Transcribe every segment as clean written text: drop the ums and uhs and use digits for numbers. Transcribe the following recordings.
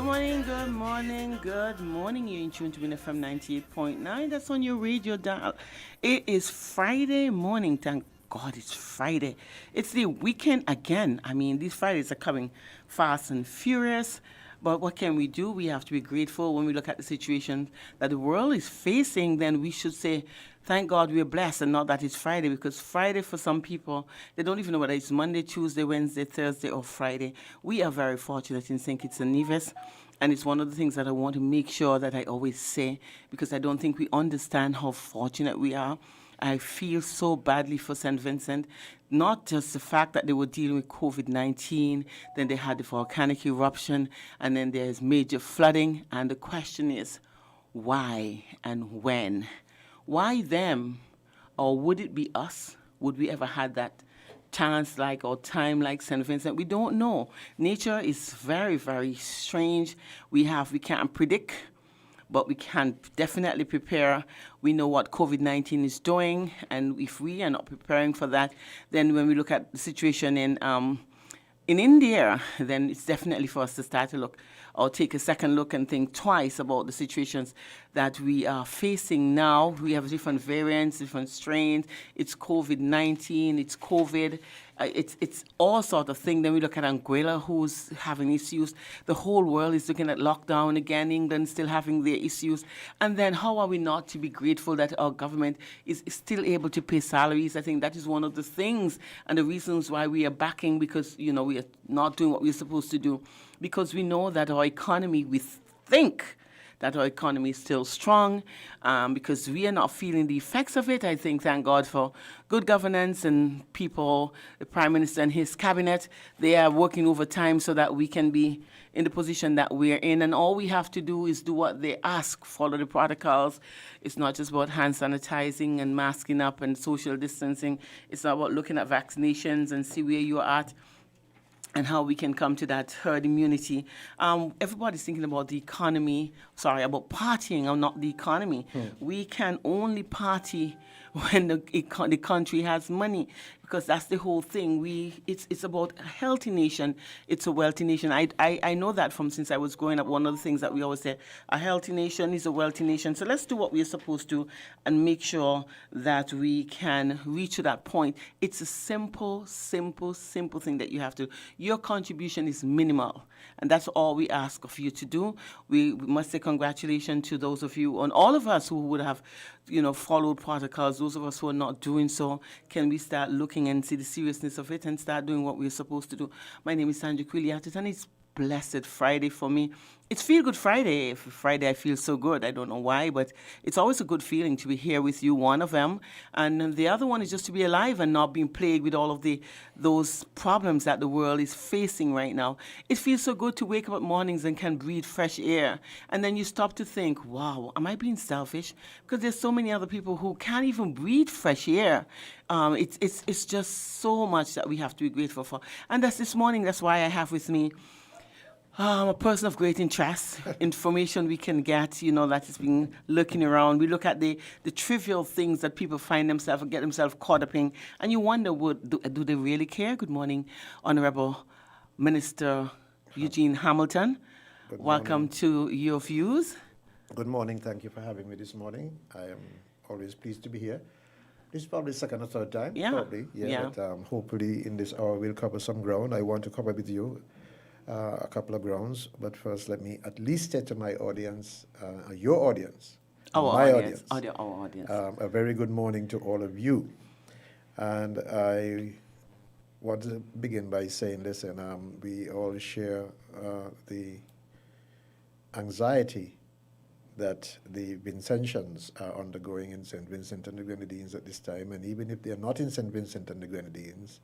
Good morning, good morning, good morning. You're in tune to Win FM 98.9. That's on your radio dial. It is Friday morning. Thank God it's Friday. It's the weekend again. I mean, these Fridays are coming fast and furious. But what can we do? We have to be grateful when we look at the situation that the world is facing. Then we should say, thank God we're blessed and not that it's Friday, because Friday for some people, they don't even know whether it's Monday, Tuesday, Wednesday, Thursday, or Friday. We are very fortunate in St. Kitts and Nevis. And it's one of the things that I want to make sure that I always say, because I don't think we understand how fortunate we are. I feel so badly for St. Vincent, not just the fact that they were dealing with COVID-19, then they had the volcanic eruption, and then there's major flooding. And the question is, why and when? Why them? Or would it be us? Would we ever had that chance like or time like St. Vincent? We don't know. Nature is very, very strange. We can't predict, but we can definitely prepare. We know what COVID-19 is doing, and if we are not preparing for that, then when we look at the situation in India, then it's definitely for us to start to look or take a second look and think twice about the situations that we are facing now. We have different variants, different strains. It's COVID-19, it's COVID, it's all sort of thing. Then we look at Anguilla, who's having issues. The whole world is looking at lockdown again. England still having their issues. And then how are we not to be grateful that our government is still able to pay salaries? I think that is one of the things and the reasons why we are backing, because, we are not doing what we're supposed to do, because we know that our economy, we think that our economy is still strong, because we are not feeling the effects of it. I think, thank God for good governance and people, the Prime Minister and his cabinet, they are working overtime so that we can be in the position that we're in. And all we have to do is do what they ask, follow the protocols. It's not just about hand sanitizing and masking up and social distancing. It's not about looking at vaccinations and see where you're at and how we can come to that herd immunity. Everybody's thinking about the economy, about partying and not the economy. We can only party when the country has money, because that's the whole thing. It's about a healthy nation. It's a wealthy nation. I know that from since I was growing up. One of the things that we always say, a healthy nation is a wealthy nation. So let's do what we're supposed to and make sure that we can reach to that point. It's a simple thing that you have to. Your contribution is minimal, and that's all we ask of you to do. We must say congratulations to those of you and all of us who would have, followed protocols. Those of us who are not doing so, can we start looking and see the seriousness of it and start doing what we're supposed to do? My name is Sandra, Queeley, and it's blessed Friday for me. It's Feel Good Friday. Friday I feel so good. I don't know why, but it's always a good feeling to be here with you, one of them. And the other one is just to be alive and not being plagued with all of those problems that the world is facing right now. It feels so good to wake up at mornings and can breathe fresh air. And then you stop to think, wow, am I being selfish? Because there's so many other people who can't even breathe fresh air. It's just so much that we have to be grateful for. And that's this morning, that's why I have with me a person of great interest, information we can get, that is being looking around. We look at the trivial things that people find themselves and get themselves caught up in, and you wonder, do they really care? Good morning, Honorable Minister Eugene Hamilton. Welcome to Your Views. Good morning. Thank you for having me this morning. I am always pleased to be here. This is probably the second or third time. Yeah. Probably. Yeah. But hopefully in this hour we'll cover some ground. I want to cover with you a couple of grounds, but first let me at least say to my audience, your audience, our audience, a very good morning to all of you. And I want to begin by saying, listen, we all share the anxiety that the Vincentians are undergoing in St. Vincent and the Grenadines at this time, and even if they're not in St. Vincent and the Grenadines,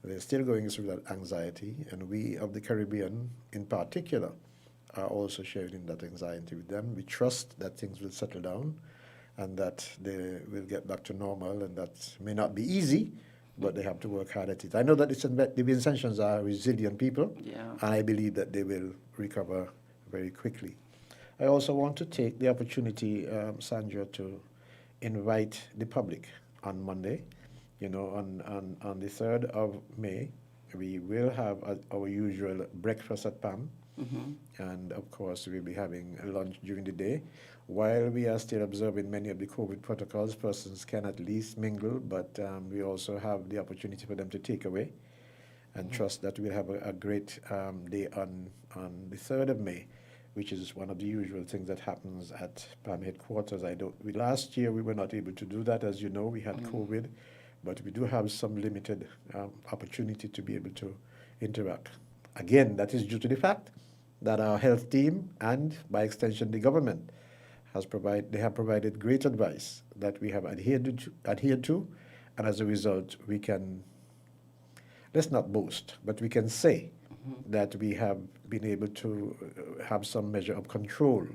they're still going through that anxiety, and we of the Caribbean in particular are also sharing that anxiety with them. We trust that things will settle down and that they will get back to normal, and that may not be easy, but they have to work hard at it. I know that the Vincentians are resilient people, and I believe that they will recover very quickly. I also want to take the opportunity, Sandra, to invite the public on Monday. On the 3rd of May, We will have our usual breakfast at PAM, and of course, we'll be having a lunch during the day. While we are still observing many of the COVID protocols, persons can at least mingle, but we also have the opportunity for them to take away, and trust that we'll have a great day on the 3rd of May, which is one of the usual things that happens at PAM headquarters. Last year we were not able to do that, as you know, we had COVID, but we do have some limited opportunity to be able to interact. Again, that is due to the fact that our health team and, by extension, the government they have provided great advice that we have adhered to, and as a result, we can, let's not boast, but we can say that we have been able to have some measure of control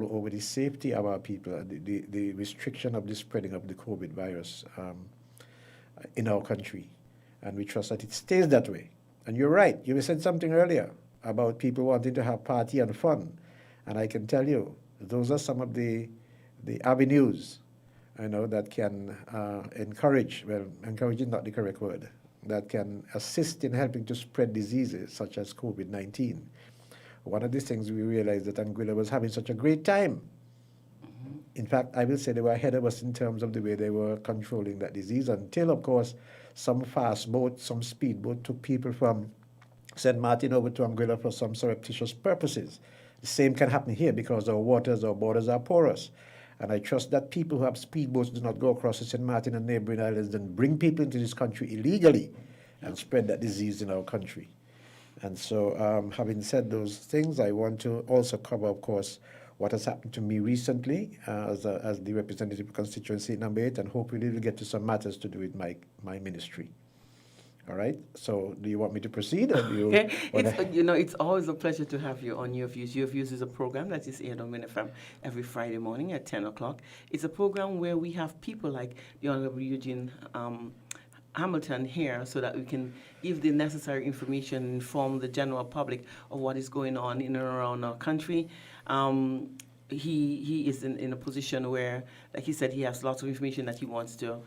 over the safety of our people, the restriction of the spreading of the COVID virus in our country. And we trust that it stays that way. And you're right, you said something earlier about people wanting to have party and fun. And I can tell you, those are some of the avenues, that can encourage is not the correct word, that can assist in helping to spread diseases such as COVID-19. One of the things we realized that Anguilla was having such a great time. In fact, I will say they were ahead of us in terms of the way they were controlling that disease until, of course, some fast boat, some speedboat took people from St. Martin over to Anguilla for some surreptitious purposes. The same can happen here because our borders are porous. And I trust that people who have speedboats do not go across to St. Martin and neighboring islands and bring people into this country illegally and spread that disease in our country. And so, having said those things, I want to also cover, of course, what has happened to me recently as the representative of constituency number 8, and hopefully we'll get to some matters to do with my ministry. All right. So, do you want me to proceed? Or do you? It's always a pleasure to have you on Your Views. Your Views is a program that is aired on FM every Friday morning at 10 o'clock. It's a program where we have people like the Honorable Eugene Hamilton here, so that we can give the necessary information, inform the general public of what is going on in and around our country. He is in a position where, like he said, he has lots of information that he wants to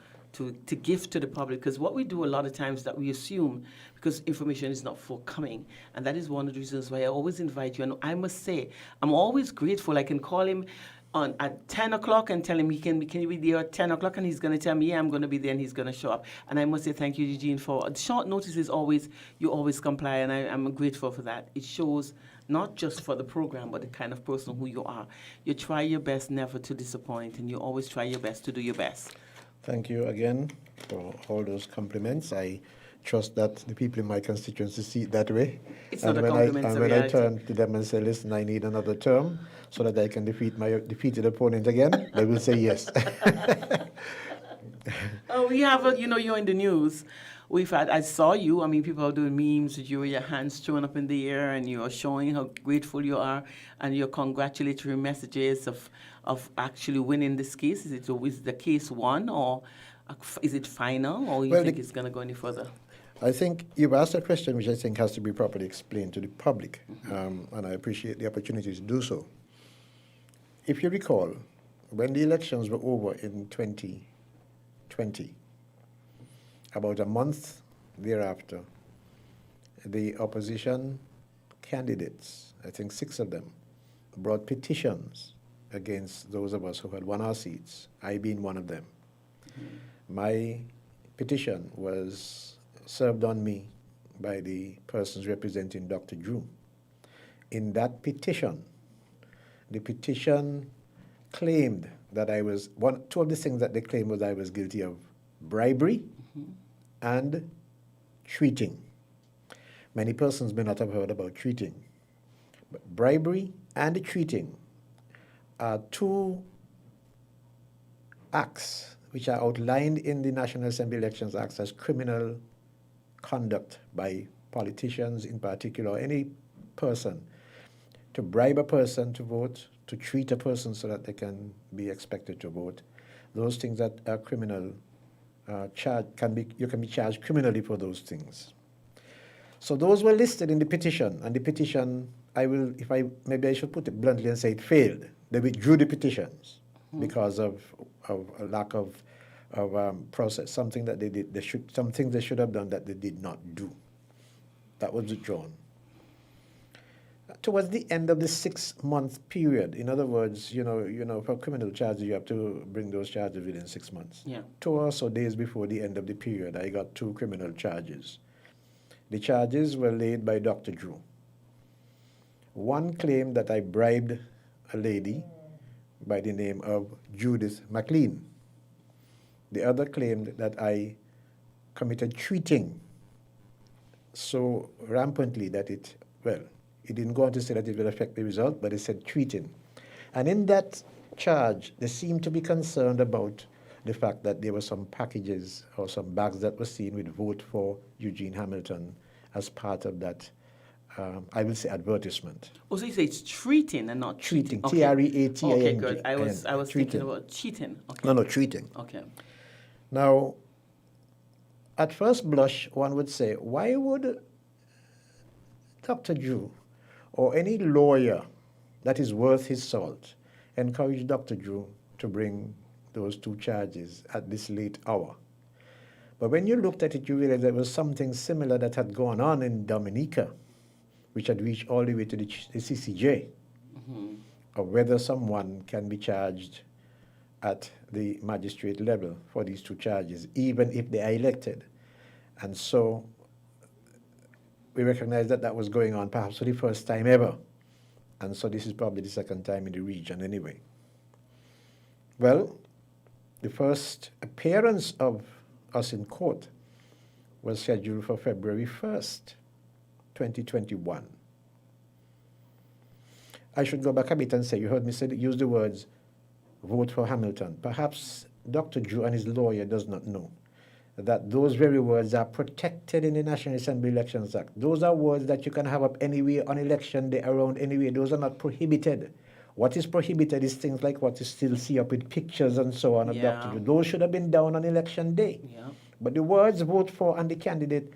give to the public, because what we do a lot of times that we assume, because information is not forthcoming, and that is one of the reasons why I always invite you. And I must say, I'm always grateful. I can call him at 10 o'clock and tell him can you be there at 10 o'clock, and he's going to tell me, yeah, I'm going to be there, and he's going to show up. And I must say thank you, Eugene, for short notice you always comply, and I'm grateful for that. It shows not just for the program, but the kind of person who you are. You try your best never to disappoint, and you always try your best to do your best. Thank you again for all those compliments. I trust that the people in my constituency see it that way. It's not a compliment, it's a reality. When I turn to them and say, listen, I need another term so that I can defeat my defeated opponent again, they will say yes. We have, you're in the news. I saw you, people are doing memes with you with your hands thrown up in the air, and you're showing how grateful you are, and your congratulatory messages of actually winning this case. Is the case won, or is it final, or you think it's going to go any further? I think you've asked a question which I think has to be properly explained to the public, and I appreciate the opportunity to do so. If you recall, when the elections were over in 2020, about a month thereafter, the opposition candidates, I think 6 of them, brought petitions against those of us who had won our seats, I being one of them. My petition was served on me by the persons representing Dr. Drew. In that petition, the petition claimed that two of the things that they claimed was I was guilty of bribery and treating. Many persons may not have heard about treating, but bribery and treating are 2 acts which are outlined in the National Assembly Elections Act as criminal conduct by politicians, in particular, any person, to bribe a person to vote, to treat a person so that they can be expected to vote. Those things that are criminal you can be charged criminally for those things. So those were listed in the petition, and the petition, maybe I should put it bluntly and say it failed. They withdrew the petitions because of a lack of process, something that some things they should have done that they did not do. That was withdrawn. Towards the end of the 6-month period, in other words, for criminal charges, you have to bring those charges within 6 months. Yeah. 2 or so days before the end of the period, I got 2 criminal charges. The charges were laid by Dr. Drew. One claimed that I bribed a lady by the name of Judith McLean. The other claimed that I committed cheating so rampantly that he didn't go on to say that it will affect the result, but he said cheating. And in that charge, they seemed to be concerned about the fact that there were some packages or some bags that were seen with "Vote for Eugene Hamilton" as part of that, I will say, advertisement. Oh, so you say it's treating and not Treating, Okay. T-R-E-A-T-I-N-G. Okay, good. I was thinking treating. about cheating. Okay. No, treating. Okay. Now, at first blush, one would say, why would Dr. Drew or any lawyer that is worth his salt encourage Dr. Drew to bring those 2 charges at this late hour? But when you looked at it, you realized there was something similar that had gone on in Dominica, which had reached all the way to the CCJ, of whether someone can be charged at the magistrate level for these 2 charges, even if they are elected. And so we recognized that that was going on perhaps for the first time ever. And so this is probably the second time in the region anyway. Well, the first appearance of us in court was scheduled for February 1st, 2021. I should go back a bit and say, you heard me use the words, "vote for Hamilton." Perhaps Dr. Drew and his lawyer does not know that those very words are protected in the National Assembly Elections Act. Those are words that you can have up anywhere on election day, around anywhere. Those are not prohibited. What is prohibited is things like what you still see up with pictures and so on of Dr. Drew. Those should have been down on election day. Yeah. But the words "vote for" and the candidate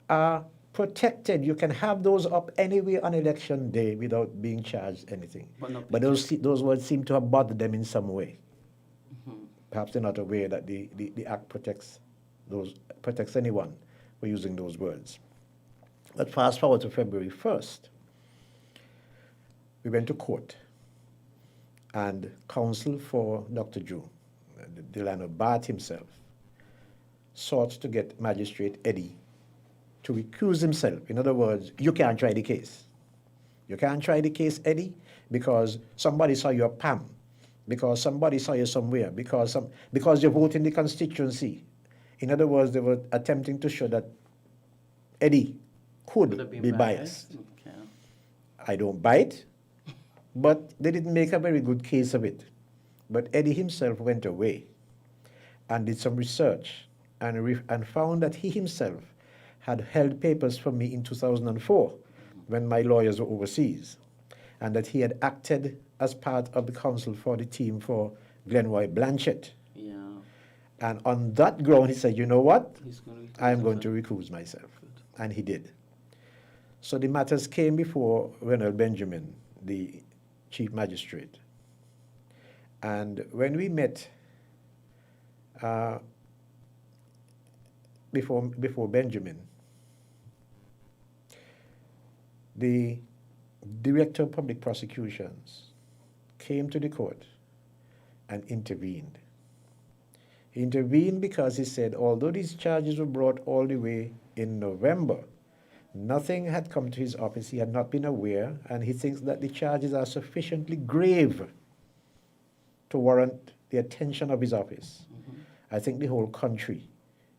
are protected. You can have those up anywhere on election day without being charged anything. But those words seem to have bothered them in some way. Perhaps they're not aware that the Act protects anyone for using those words. But fast forward to February 1st, we went to court, and counsel for Dr. Drew, Delano Barth himself, sought to get Magistrate Eddie to recuse himself. In other words, you can't try the case. You can't try the case, Eddie, because somebody saw your PAM, because somebody saw you somewhere, because you vote in the constituency. In other words, they were attempting to show that Eddie could be biased. Okay. I don't buy it, but they didn't make a very good case of it. But Eddie himself went away and did some research and found that he himself had held papers for me in 2004 when my lawyers were overseas, and that he had acted as part of the counsel for the team for Glenroy Blanchett. Yeah. And on that ground, he said, you know what? I'm going to recuse recuse myself. And he did. So the matters came before Ronald Benjamin, the chief magistrate. And when we met before Benjamin, the director of public prosecutions came to the court and intervened. He intervened because he said, although these charges were brought all the way in November, nothing had come to his office. He had not been aware, and he thinks that the charges are sufficiently grave to warrant the attention of his office. I think the whole country,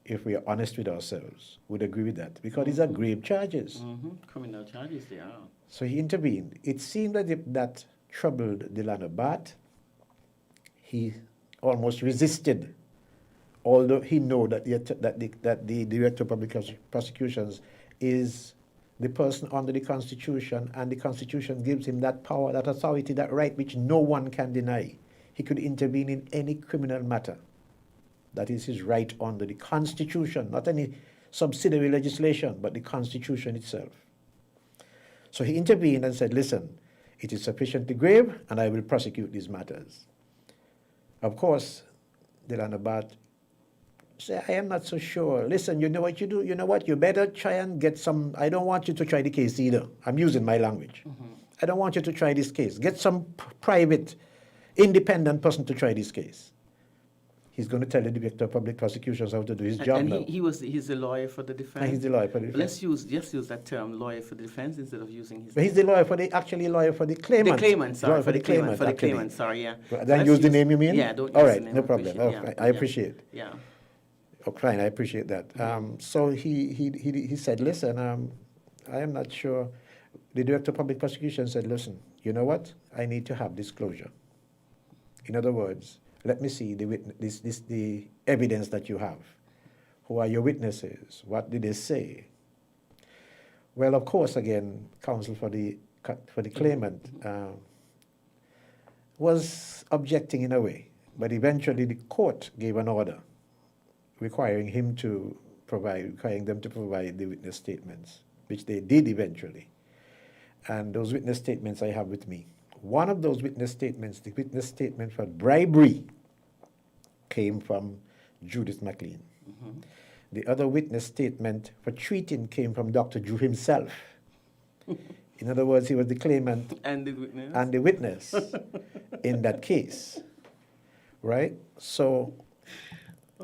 if we are honest with ourselves, would agree with that, because these are grave charges. Criminal charges, they are. So he intervened. It seemed that that troubled Delano Barth. He almost resisted, although he knew that the director of public prosecutions is the person under the Constitution, and the Constitution gives him that power, that authority, that right which no one can deny. He could intervene in any criminal matter. That is his right under the Constitution, not any subsidiary legislation, but the Constitution itself. So he intervened and said, listen, it is sufficiently grave, and I will prosecute these matters. Of course, Delano Barth Say, I am not so sure. Listen, you know what you do? You know what? You better try and get some. I don't want you to try the case either. I'm using my language. I don't want you to try this case. Get some private, independent person to try this case. He's going to tell the director of public prosecutions how to do his job And now. he's the lawyer for the defense. And he's the lawyer for the defense. Just use that term, lawyer for the defense, instead of using his. But he's the lawyer for the lawyer for the claimant. The claimant, sorry, Lawyer for the claimant, actually. sorry, yeah. Then use the name you mean? Yeah, don't use All the right, name. no problem. I appreciate. Yeah. Oh, fine, I appreciate that. So he said, listen, I am not sure. The director of public prosecution said, listen, you know what? I need to have disclosure. In other words, let me see the evidence that you have. Who are your witnesses? What did they say? Well, of course, again, counsel for the claimant was objecting in a way, but eventually the court gave an order requiring them to provide the witness statements, which they did eventually. And those witness statements I have with me. One of those witness statements, the witness statement for bribery, came from Judith McLean. The other witness statement for cheating came from Dr. Drew himself. In other words, he was the claimant and the witness in that case, right? So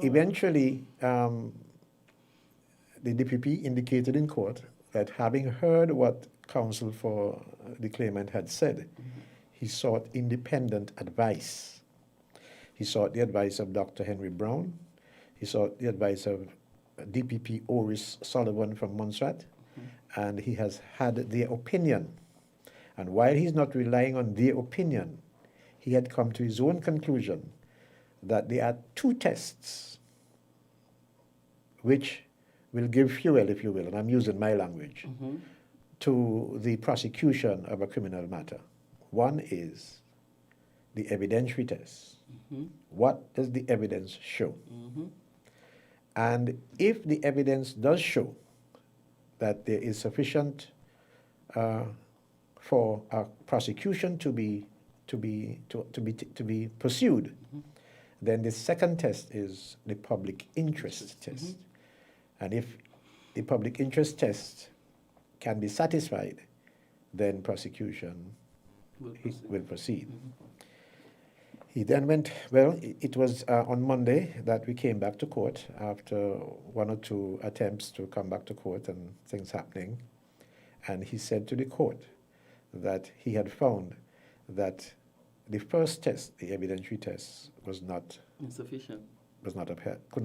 eventually, the DPP indicated in court that having heard what counsel for the claimant had said, he sought independent advice. He sought the advice of Dr. Henry Brown. He sought the advice of DPP Oris Sullivan from Montserrat, and he has had their opinion. And while he's not relying on their opinion, he had come to his own conclusion that there are two tests which will give fuel, if you will, and I'm using my language, to the prosecution of a criminal matter. One is the evidentiary test. What does the evidence show? And if the evidence does show that there is sufficient for a prosecution to be pursued, then the second test is the public interest test. And if the public interest test can be satisfied, then prosecution will proceed. He then went, well, it was on Monday that we came back to court after one or two attempts to come back to court and things happening. And he said to the court that he had found that the first test, the evidentiary test, was not insufficient. Was not upheld, could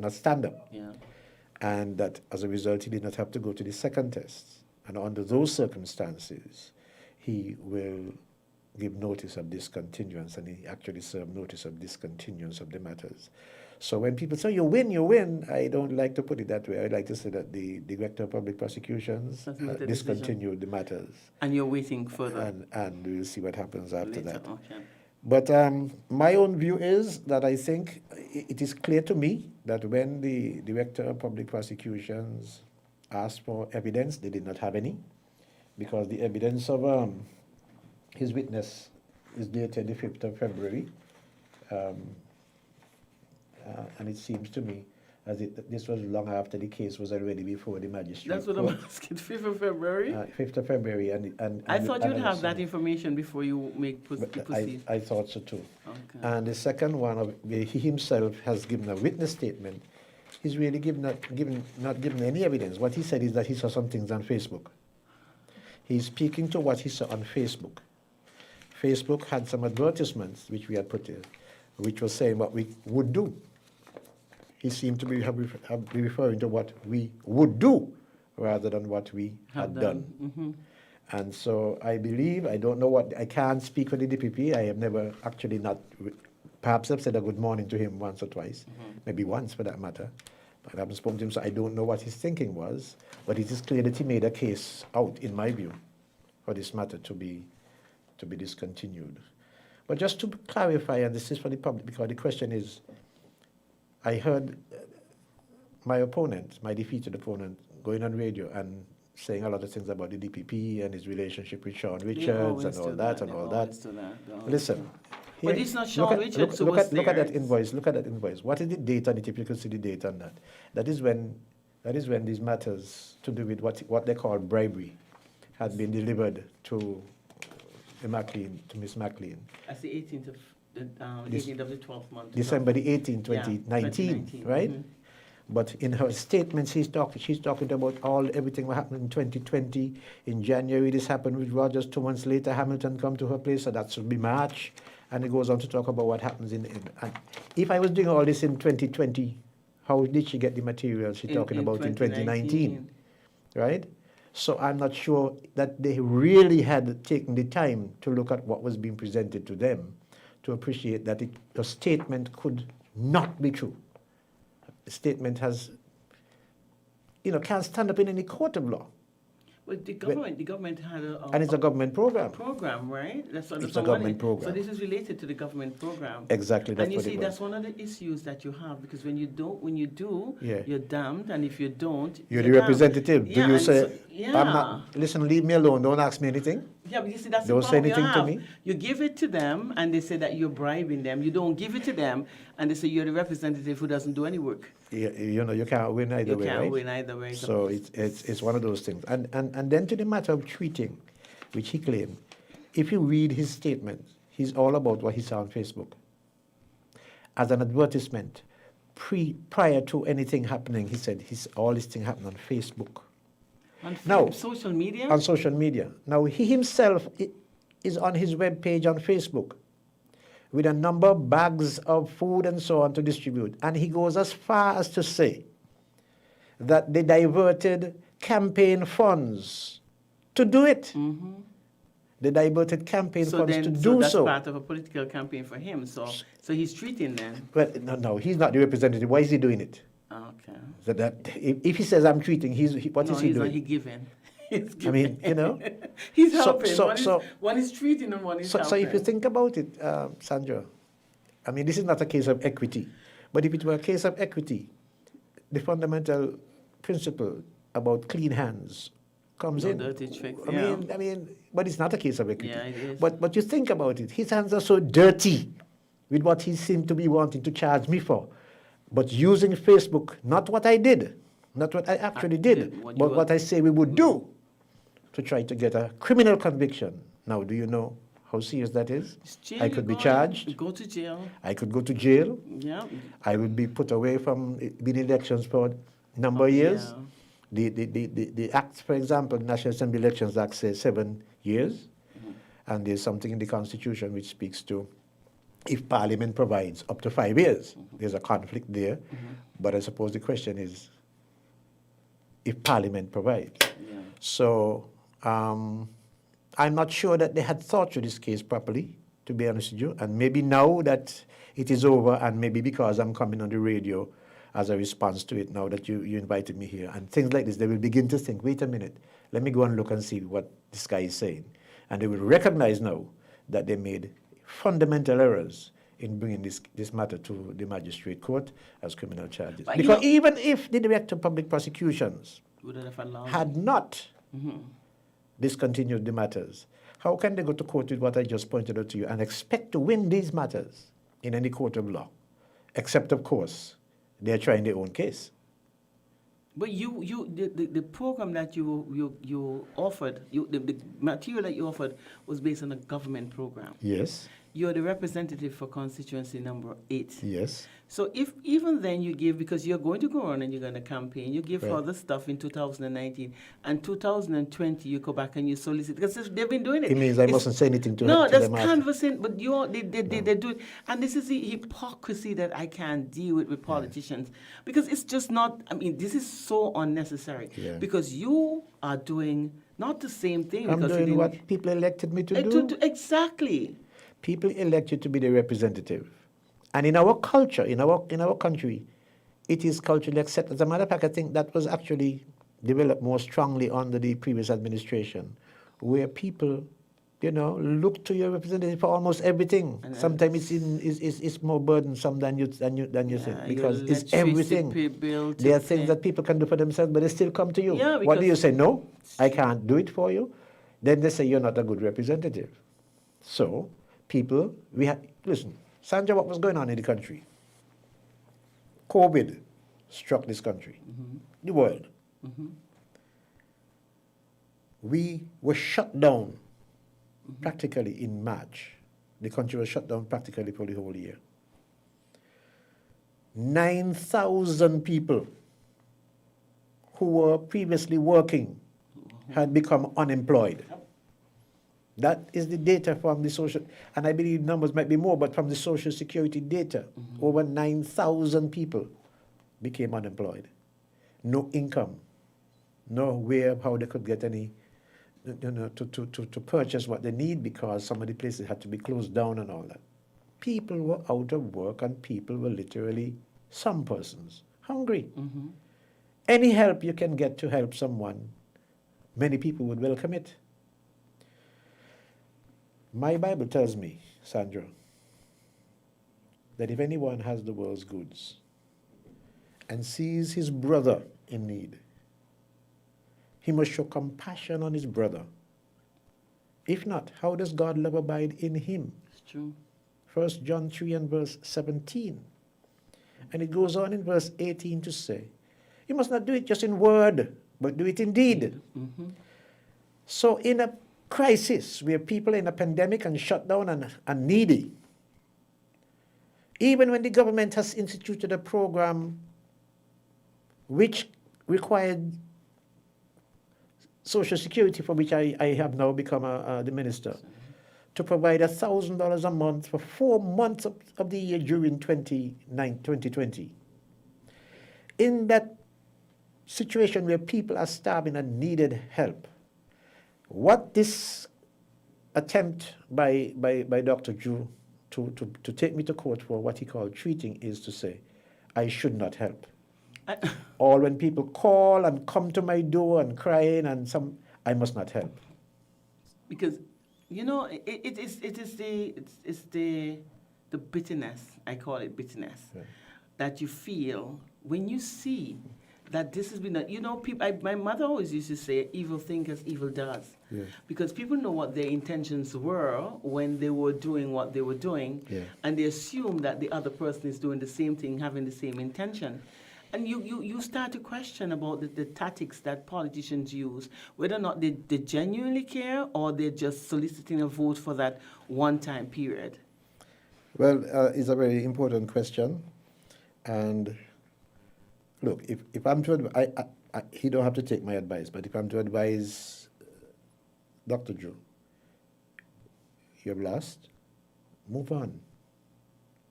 not stand up. Yeah. And that as a result, he did not have to go to the second test. And under those circumstances, he will give notice of discontinuance, and he actually served notice of discontinuance of the matters. So when people say, you win, I don't like to put it that way. I like to say that the Director of Public Prosecutions discontinued the matters. And you're waiting further. And we'll see what happens after that. Okay. But my own view is that I think it is clear to me that when the Director of Public Prosecutions asked for evidence, they did not have any, because the evidence of his witness is dated the 5th of February, and it seems to me as if this was long after the case was already before the magistrate. That's what I'm asking, 5th of February? 5th of February. And I thought you'd have that information before you proceed. I thought so too. Okay. And the second one, he himself has given a witness statement. He's really not given any evidence. What he said is that he saw some things on Facebook. He's speaking to what he saw on Facebook. Facebook had some advertisements which we had put in, which was saying what we would do. He seemed to be referring to what we would do rather than what we had done. And so I believe, I don't know I can't speak for the DPP. I have never actually perhaps I've said a good morning to him once or twice, maybe once for that matter. But I haven't spoken to him, so I don't know what his thinking was. But it is clear that he made a case out, in my view, for this matter to be discontinued. But just to clarify, and this is for the public, because the question is, I heard my opponent, my defeated opponent, going on radio and saying a lot of things about the DPP and his relationship with Sean Richards and all that. Listen, But it's not Sean Richards who look was at that there. invoice. Look at that invoice. What is the date on it? If you could see the date on that, that is when these matters to do with what they call bribery had been delivered to Miss McLean. That's the 18th of the 18th of the 12th month. December the 18th, Yeah, 2019, right? mhm. But in her statement, she's talking about everything what happened in 2020. In January, this happened with Rogers. 2 months later, Hamilton come to her place, so that should be March. And it goes on to talk about what happens and if I was doing all this in 2020, how did she get the material she's talking about in 2019? Right? So I'm not sure that they really had taken the time to look at what was being presented to them to appreciate that the statement could not be true. The statement can't stand up in any court of law. Well, the government had and it's a government program. Program, right? That's It's a government program. So this is related to the government program. Exactly. That's and you what see, it was. that's one of the issues that you have, because when you do, Yeah. you're damned, and if you don't, You're the damned. representative. Yeah, Do you and say, so- yeah. I'm not, listen, leave me alone, don't ask me anything? Yeah, but you see, that's Don't the say problem you anything to have. me. You give it to them, and they say that you're bribing them. You don't give it to them, and they say you're the representative who doesn't do any work. You can't win either way, You can't right? win either way. So it's one of those things. And then to the matter of tweeting, which he claimed, if you read his statement, he's all about what he saw on Facebook. As an advertisement, prior to anything happening, he said all this thing happened on Facebook. On social media? On social media. Now, he himself is on his webpage on Facebook with a number of bags of food and so on to distribute. And he goes as far as to say that they diverted campaign funds to do it. Mm-hmm. They diverted campaign funds to do that's so. part of a political campaign for him. So he's treating them. Well, no, he's not the representative. Why is he doing it? Okay. So that if he says I'm treating, what is he he's doing? not, he giving. He's I mean, he's So- helping. so- one is treating and one is So helping. if you think about it, Sandra, I mean, this is not a case of equity. But if it were a case of equity, the fundamental principle about clean hands comes No in. dirty tricks, I mean, but it's not a case of equity. Yeah, it is. But you think about it, his hands are so dirty with what he seemed to be wanting to charge me for. But using Facebook, not what I did, not what I actually did, but what I say we would do to try to get a criminal conviction. Now, do you know how serious that is? Jail, I could be go charged. Go to jail. I could go to jail. Yeah. I would be put away from being elections for a number of years. The Act, for example, the National Assembly Elections Act says 7 years. And there's something in the Constitution which speaks to if Parliament provides up to 5 years. There's a conflict there. But I suppose the question is if Parliament provides. Yeah. So I'm not sure that they had thought through this case properly, to be honest with you. And maybe now that it is over, and maybe because I'm coming on the radio as a response to it now that you invited me here, and things like this, they will begin to think, wait a minute, let me go and look and see what this guy is saying. And they will recognize now that they made fundamental errors in bringing this matter to the magistrate court as criminal charges. But because even if the Director of Public Prosecutions Would have allowed had not discontinued the matters, how can they go to court with what I just pointed out to you and expect to win these matters in any court of law? Except, of course, they're trying their own case. But the program that you offered, the material that you offered was based on a government program. Yes. You're the representative for constituency number 8. Yes. So if even then you give, because you're going to go on and you're going to campaign, you give Right. further stuff in 2019, and 2020 you go back and you solicit, because they've been doing it. It means I mustn't say anything to No, to that's them after. canvassing, but they do it. And this is the hypocrisy that I can't deal with politicians, because it's just not, I mean, this is so unnecessary. Yeah. Because you are doing not the same thing. I'm because you doing didn't- what people elected me to do. Exactly. People elect you to be the representative. And in our culture, in our country, it is culturally accepted. As a matter of fact, I think that was actually developed more strongly under the previous administration, where people, look to your representative for almost everything. And Sometimes it's more burdensome than you think, Yeah, because your it's everything. electricity bill to There are pay. things that people can do for themselves, but they still come to you. Yeah, What do you because- say? No, I can't do it for you. Then they say you're not a good representative. So people, Listen, Sandra, what was going on in the country? COVID struck this country, the world. We were shut down practically in March. The country was shut down practically for the whole year. 9,000 people who were previously working had become unemployed. That is the data from the social, and I believe numbers might be more, but from the Social Security data, over 9,000 people became unemployed. No income, no way of how they could get any, to purchase what they need, because some of the places had to be closed down and all that. People were out of work, and people were literally, some persons, hungry. Any help you can get to help someone, many people would welcome it. My Bible tells me, Sandra, that if anyone has the world's goods and sees his brother in need, he must show compassion on his brother. If not, how does God's love abide in him? It's true. 1 John 3 and verse 17. And it goes on in verse 18 to say, you must not do it just in word, but do it in deed. So in a crisis where people are in a pandemic and shut down and needy, even when the government has instituted a program which required Social Security, for which I have now become the minister, to provide $1,000 a month for 4 months of the year during 2020. In that situation where people are starving and needed help, what this attempt by Dr. Drew to take me to court for what he called treating is to say, I should not help. Or when people call and come to my door and crying and I must not help. Because, you know, it is the bitterness, I call it bitterness, that you feel when you see that this has been, you know, people. My mother always used to say, evil thinkers, evil does. Yeah. Because people know what their intentions were when they were doing what they were doing, and they assume that the other person is doing the same thing, having the same intention. And you start to question about the tactics that politicians use, whether or not they genuinely care or they're just soliciting a vote for that one-time period. Well, it's a very important question. And look, if I'm to he don't have to take my advice, but if I'm to advise Dr. Drew, you've lost, move on.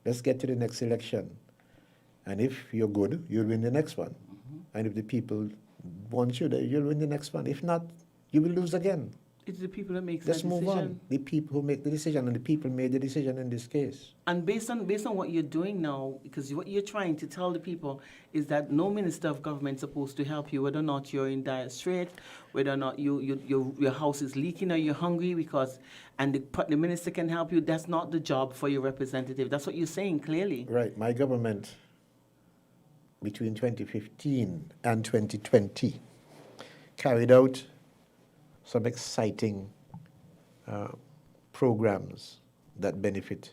Let's get to the next election. And if you're good, you'll win the next one. And if the people want you, you'll win the next one. If not, you will lose again. It's the people that make the decision. Let's move on. The people who make the decision, and the people made the decision in this case. And based on what you're doing now, because what you're trying to tell the people is that no minister of government is supposed to help you, whether or not you're in dire straits, whether or not your house is leaking or you're hungry, and the minister can help you. That's not the job for your representative. That's what you're saying clearly. Right. My government, between 2015 and 2020, carried out some exciting programs that benefit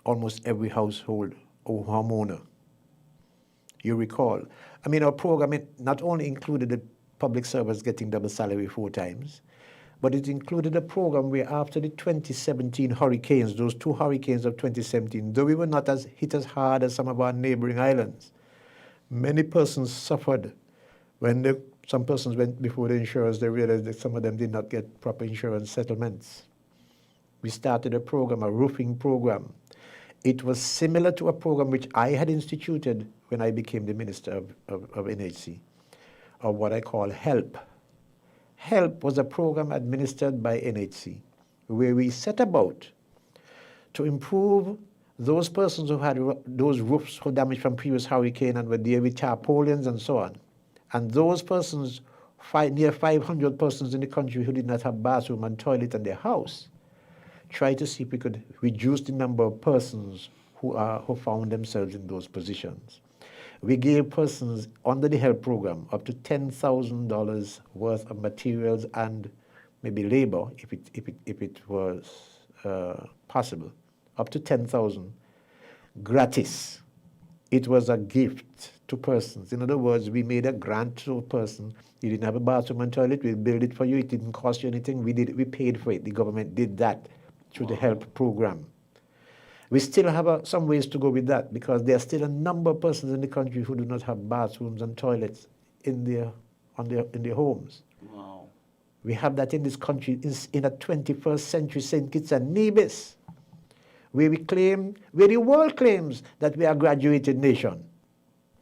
almost every household or homeowner. You recall, our program not only included the public servants getting double salary 4 times, but it included a program where after the 2017 hurricanes, those 2 hurricanes of 2017, though we were not hit as hard as some of our neighboring islands, many persons suffered when some persons went before the insurance. They realized that some of them did not get proper insurance settlements. We started a program, a roofing program. It was similar to a program which I had instituted when I became the minister of NHC, or what I call HELP. HELP was a program administered by NHC, where we set about to improve those persons who had those roofs who damaged from previous hurricane and were there with tarpaulins and so on. And those persons, near 500 persons in the country who did not have bathroom and toilet in their house, tried to see if we could reduce the number of persons who found themselves in those positions. We gave persons under the HELP program up to $10,000 worth of materials and maybe labor, if it was possible, up to 10,000, gratis. It was a gift to persons. In other words, we made a grant to a person. You didn't have a bathroom and toilet, we built it for you. It didn't cost you anything. We paid for it. The government did that through the HELP program. We still have some ways to go with that because there are still a number of persons in the country who do not have bathrooms and toilets in their homes. Wow. We have that in this country in a 21st century St. Kitts and Nevis, where the world claims that we are a graduated nation.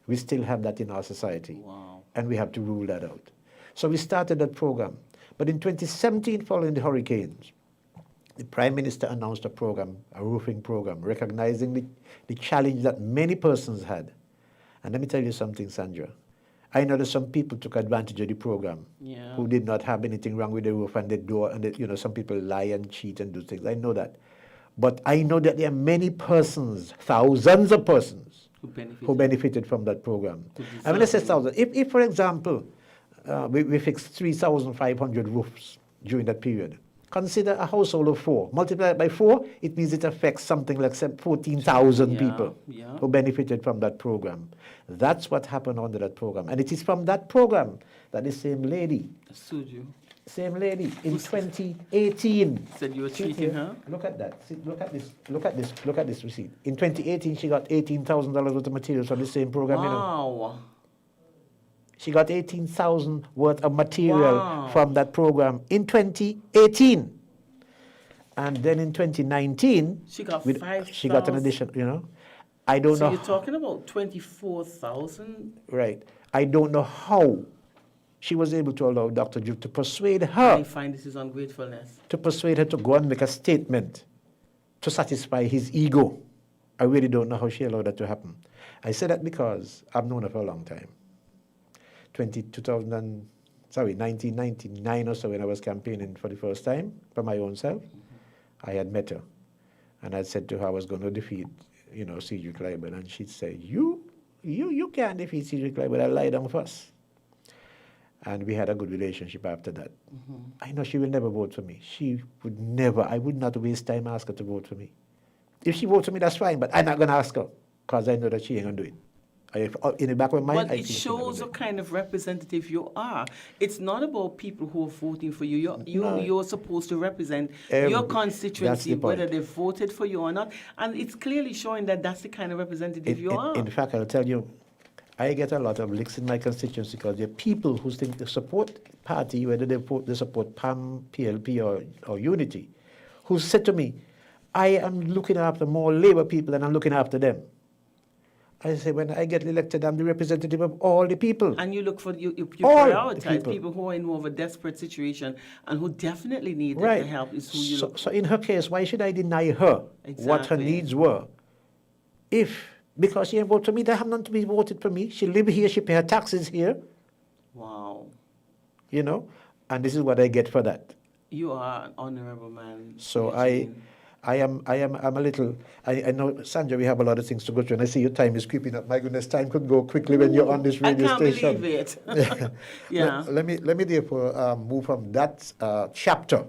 We still have that in our society. Wow. And we have to rule that out. So we started that program. But in 2017, following the hurricanes, the Prime Minister announced a program, a roofing program, recognizing the challenge that many persons had. And let me tell you something, Sandra. I know that some people took advantage of the program who did not have anything wrong with the roof and the door, and some people lie and cheat and do things. I know that. But I know that there are many persons, thousands of persons, who benefited from that program. And when I say thousands, if for example, we fixed 3,500 roofs during that period, consider a household of 4. Multiply it by 4, it means it affects something like 14,000 people who benefited from that program. That's what happened under that program. And it is from that program that the same lady, in 2018. Said you were cheating her? Look at that. See, look at this receipt. In 2018, she got $18,000 worth of materials from the same program. Wow. She got $18,000 worth of material from that program in 2018. And then in 2019, she got 5,000. She got an addition, I don't know. So you're talking about 24,000? Right. I don't know how she was able to allow Dr. Duke to persuade her. I find this is ungratefulness. To persuade her to go and make a statement to satisfy his ego. I really don't know how she allowed that to happen. I say that because I've known her for a long time. 1999 or so, when I was campaigning for the first time for my own self, I had met her. And I said to her I was going to defeat, Cedric Clyburn. And she'd say, you can't defeat Cedric Clyburn. I lie down first. And we had a good relationship after that. I know she will never vote for me. She would never. I would not waste time asking her to vote for me. If she votes for me, that's fine, but I'm not going to ask her because I know that she ain't going to do it. In the back of my mind, but it shows what kind of representative you are. It's not about people who are voting for you. You're supposed to represent your constituency, whether they voted for you or not. And it's clearly showing that that's the kind of representative you are. In fact, I'll tell you, I get a lot of licks in my constituency because there are people who think they support party, whether they support PAM, PLP, or Unity, who said to me, I am looking after more Labour people than I'm looking after them. I say, when I get elected, I'm the representative of all the people. And you look for, you prioritize people who are in more of a desperate situation and who definitely need the help is who you look for. So in her case, why should I deny her what her needs were? Because she ain't voted for me, they have none to be voted for me. She live here, she pay her taxes here. Wow. And this is what I get for that. You are an honorable man. So I'm a little, I know, Sandra, we have a lot of things to go through, and I see your time is creeping up. My goodness, time could go quickly when you're on this radio station. I can't believe it. Yeah. Let me therefore move from that chapter,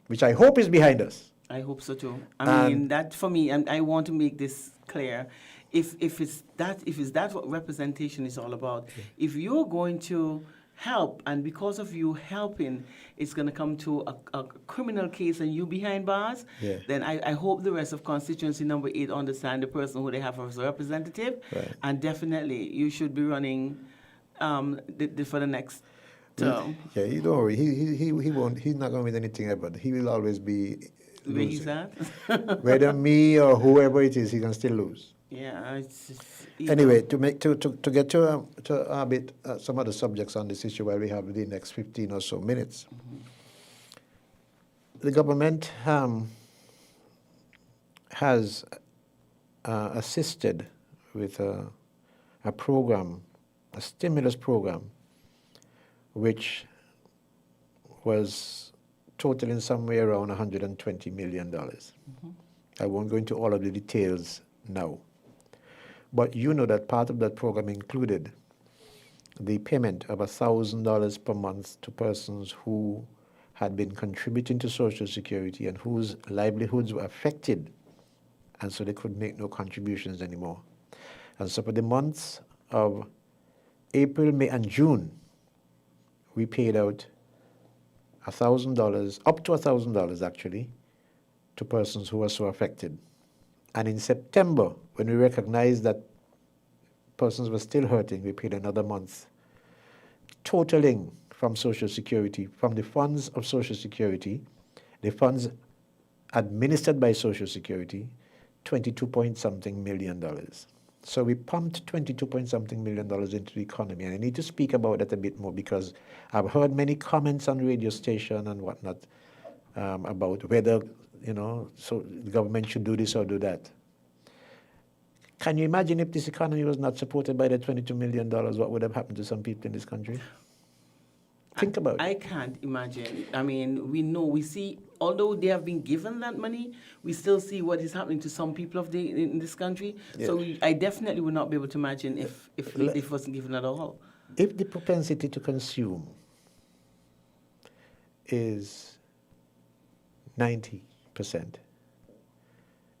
which I hope is behind us. I hope so too. I mean, that for me, and I want to make this clear. If it's that what representation is all about, if you're going to help, and because of you helping, it's going to come to a criminal case and you behind bars, then I hope the rest of constituency number 8 understand the person who they have as a representative, and definitely you should be running for the next term. Yeah, you don't worry. He won't. He's not going to win anything ever. He will always be where he's at. Whether me or whoever it is, he can still lose. Yeah, it's just, anyway, to get to a bit some other subjects on this issue while we have the next 15 or so minutes. The government has assisted with a program, a stimulus program, which was totaling somewhere around $120 million. I won't go into all of the details now. But you know that part of that program included the payment of $1,000 per month to persons who had been contributing to Social Security and whose livelihoods were affected and so they could make no contributions anymore. And so for the months of April, May, and June, we paid out $1,000, up to $1,000 actually, to persons who were so affected. And in September, when we recognized that persons were still hurting, we paid another month, totaling from Social Security, from the funds of Social Security, the funds administered by Social Security, 22 point something million dollars. So we pumped 22 point something million dollars into the economy. And I need to speak about that a bit more because I've heard many comments on radio station and whatnot about whether, so the government should do this or do that. Can you imagine if this economy was not supported by the $22 million, what would have happened to some people in this country? Think about it. I can't imagine. I mean, we see, although they have been given that money, we still see what is happening to some people in this country. Yeah. So I definitely would not be able to imagine if it wasn't given at all. If the propensity to consume is 90%,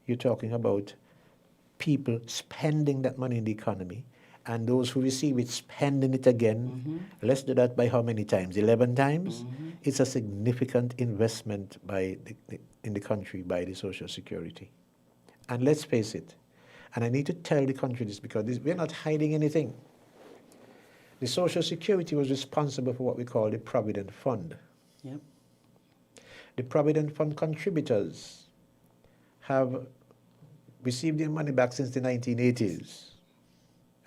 you're talking about people spending that money in the economy, and those who receive it spending it again. Let's do that by how many times? 11 times? It's a significant investment in the country by the Social Security. And let's face it, and I need to tell the country this because we're not hiding anything. The Social Security was responsible for what we call the Provident Fund. Yep. The Provident Fund contributors have received their money back since the 1980s.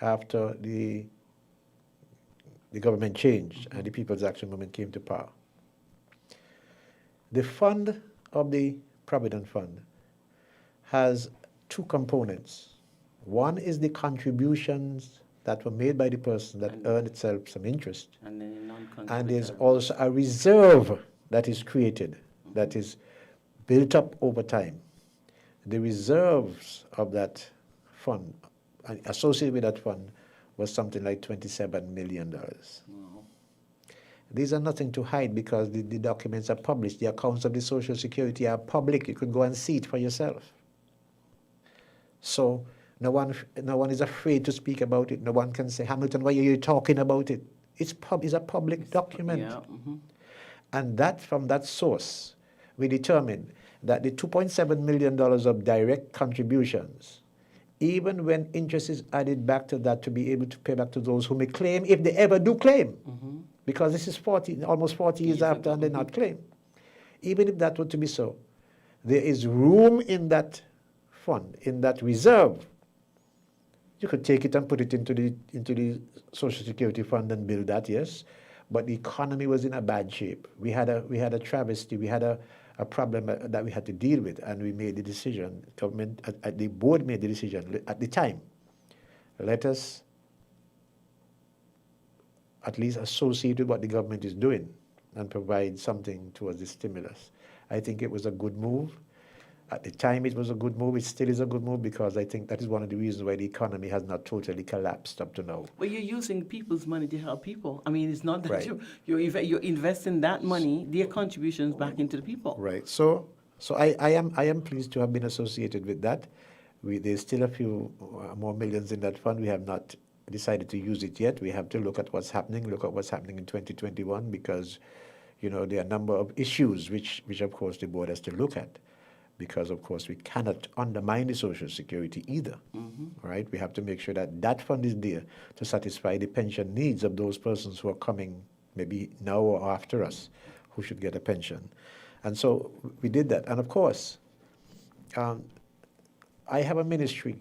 After the government changed and the People's Action Movement came to power. The fund of the Provident Fund has two components. One is the contributions that were made by the person that earned itself some interest. And there's also a reserve that is created, that is built up over time. The reserves of that fund associated with that fund was something like $27 million. Wow. These are nothing to hide because the documents are published. The accounts of the Social Security are public. You could go and see it for yourself. So no one is afraid to speak about it. No one can say, Hamilton, why are you talking about it? It's a public document. Yeah. And from that source, we determined that the $2.7 million of direct contributions, even when interest is added back to that to be able to pay back to those who may claim, if they ever do claim, because this is almost 40 years after and they not claim. Even if that were to be so, there is room in that fund, in that reserve. You could take it and put it into the Social Security fund and build that, yes, but the economy was in a bad shape. We had a travesty. We had a problem that we had to deal with, and we made the decision, government, the board made the decision at the time, let us at least associate with what the government is doing and provide something towards the stimulus. I think it was a good move. At the time it was a good move. It still is a good move because I think that is one of the reasons why the economy has not totally collapsed up to now. Well, you're using people's money to help people. I mean, it's not that right. you're investing that money, their contributions back into the people. Right. So I am pleased to have been associated with that. There's still a few more millions in that fund. We have not decided to use it yet. We have to look at what's happening in 2021 because, there are a number of issues which of course the board has to look at. Because, of course, we cannot undermine the Social Security either, right? We have to make sure that fund is there to satisfy the pension needs of those persons who are coming maybe now or after us who should get a pension. And so we did that. And, of course, I have a ministry,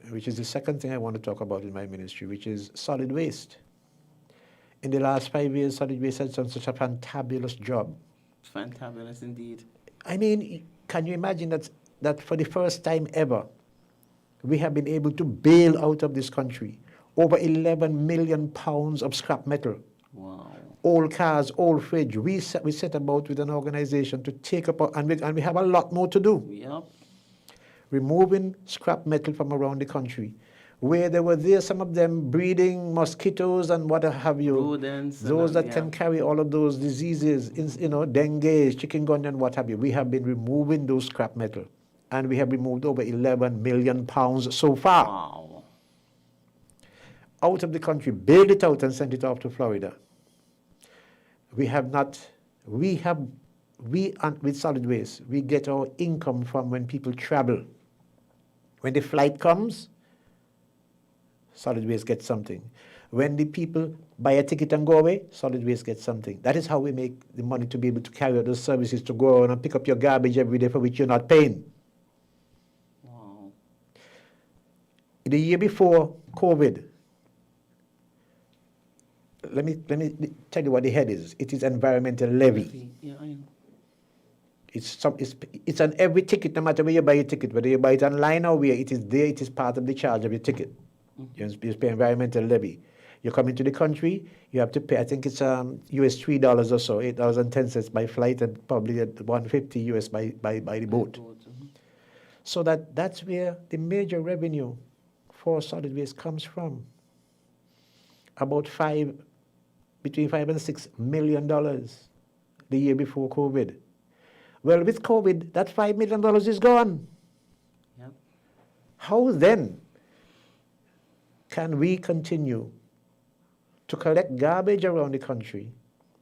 which is the second thing I want to talk about in my ministry, which is solid waste. In the last 5 years, solid waste has done such a fantabulous job. Fantabulous indeed. I mean, can you imagine that for the first time ever, we have been able to bail out of this country over 11 million pounds of scrap metal. Wow. Old cars, old fridge. We set about with an organization to take up, and we have a lot more to do. Yep. Removing scrap metal from around the country, where there were some of them breeding mosquitoes and what have you. Rodents. Those that can carry all of those diseases, dengue, chikungunya and what have you. We have been removing those scrap metal. and we have removed over 11 million pounds so far. Wow. Out of the country, bailed it out and sent it off to Florida. We have not, we with solid waste, we get our income from when people travel. When the flight comes, solid waste gets something. When the people buy a ticket and go away, solid waste gets something. That is how we make the money to be able to carry out those services, to go on and pick up your garbage every day for which you're not paying. Wow. The year before COVID, let me tell you what the head is. It is environmental levy. Yeah, I know. It's on every ticket, no matter where you buy your ticket, whether you buy it online or where it is there, it is part of the charge of your ticket. You pay environmental levy. You come into the country, you have to pay, I think it's US $3 or so, $8.10 by flight, and probably at $150 US by the boat. So that's where the major revenue for solid waste comes from. About between $5 and $6 million the year before COVID. Well, with COVID, that $5 million is gone. Yep. How then can we continue to collect garbage around the country,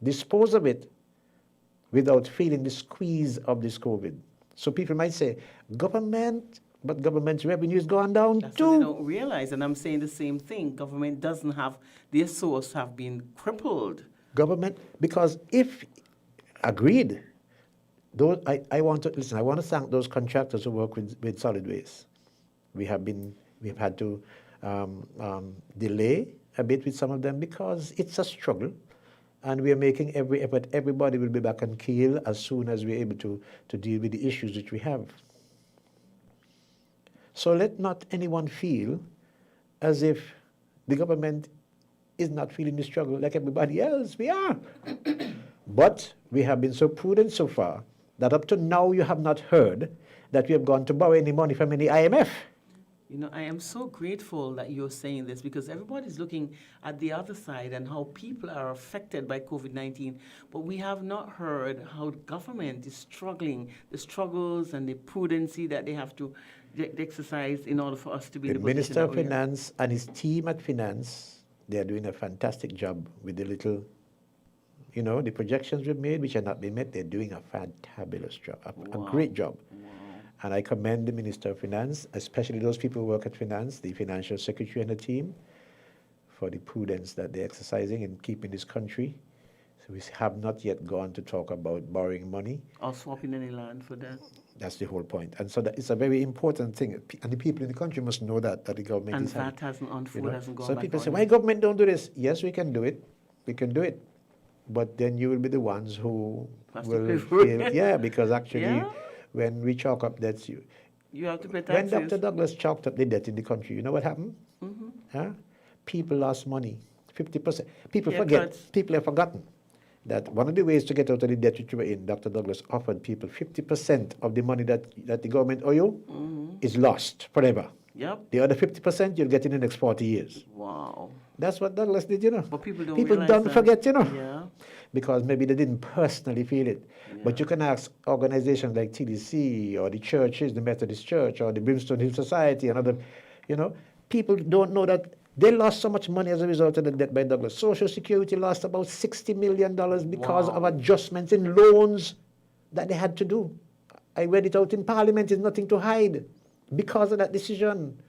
dispose of it, without feeling the squeeze of this COVID? So people might say, but government's revenue has gone down That's too. what they don't realize, and I'm saying the same thing. Government doesn't have, their source have been crippled. Government, because if, agreed, I want to thank those contractors who work with solid waste. We've had to delay a bit with some of them because it's a struggle, and we are making every effort. Everybody will be back on keel as soon as we're able to deal with the issues which we have. So let not anyone feel as if the government is not feeling the struggle like everybody else. We are. But we have been so prudent so far that up to now you have not heard that we have gone to borrow any money from any IMF. You know, I am so grateful that you're saying this, because everybody's looking at the other side and how people are affected by COVID-19, but we have not heard how the government is struggling, the struggles and the prudency that they have to exercise in order for us to be in The the position Minister that of we are. Finance and his team at Finance, they are doing a fantastic job with the little, the projections we've made, which are not being met. They're doing a fantabulous job, a great job. Wow. And I commend the Minister of Finance, especially those people who work at Finance, the Financial Secretary and the team, for the prudence that they're exercising in keeping this country. So we have not yet gone to talk about borrowing money. Or swapping any land for that. That's the whole point. And so that it's a very important thing. And the people in the country must know that the government And is that hasn't on food, hasn't gone So back people say, on. why government don't do this? Yes, we can do it. We can do it. But then you will be the ones who Has to will pay for feel, it. because actually Yeah. when we chalk up debts, You have to pay when taxes. Dr. Douglas chalked up the debt in the country, you know what happened? Huh? People lost money, 50%. People Haircuts. People have forgotten that one of the ways to get out of the debt which you were in, Dr. Douglas offered people 50% of the money that the government owe you is lost forever. Yep. The other 50% you'll get in the next 40 years. Wow. That's what Douglas did, But people don't People realize don't that. forget, Yeah. because maybe they didn't personally feel it. But you can ask organizations like TDC or the churches, the Methodist Church or the Brimstone Hill Society and other, people don't know that they lost so much money as a result of the debt by Douglas. Social Security lost about $60 million because of adjustments in loans that they had to do. I read it out in Parliament. It's nothing to hide. Because of that decision,